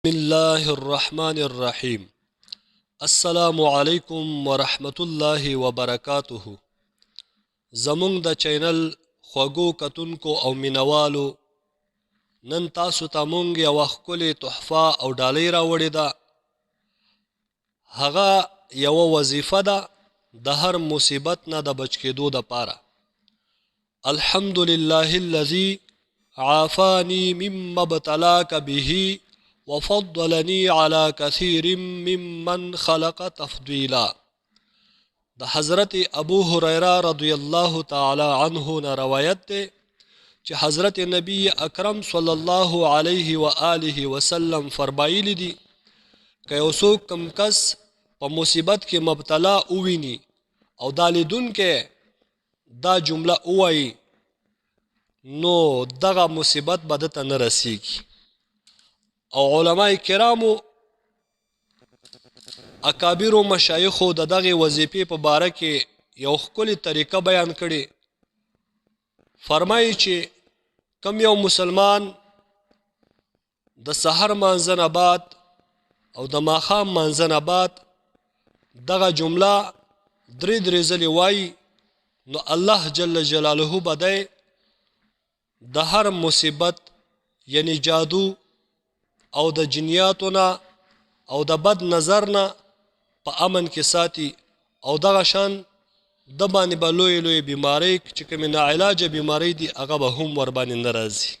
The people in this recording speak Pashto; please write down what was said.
بسم الله الرحمن الرحیم. السلام علیکم ورحمت الله وبرکاته. زمونږ د چینل خوږو کتونکو او مینوالو، نن تاسو ته مونږ یوه ښکلې تحفه او ډالۍ راوړې ده. هغه یوه وظیفه ده د هر مصیبت نه د بچ کېدو دپاره. الحمد لله الذي عافاني مما ابتلاك به وفضلني على كثير ممن خلق تفضيلا. د حضرت ابو هريره رضی الله تعالی عنه نه روایت ده چې حضرت نبی اکرم صلی الله علیه و آله وسلم فرمایلی دي که یو څوک کم کس په مصیبت کې مبتلا وویني او دا لیدونکی دا جمله ووایي، نو دغه مصیبت به دته نه رسیږي. او علماء کرامو اکابرو مشایخو د دغه وظیفې په باره کې یو ښکلې طریقه بیان کړي. فرمایي چې کم یو مسلمان د سحر مانځه نه بعد او د ماښام مانځه نه بعد دغه جمله درې ځلې وایي، نو الله جل جلاله به دی د هر مصیبت یعنی جادو او د جنیاتو نه او د بد نظر نه په امن کې ساتي، او دغه شان د باندې به لوی بیماری چې کومې ناعلاجه بیماری دي هغه به هم ورباندې نه راځي.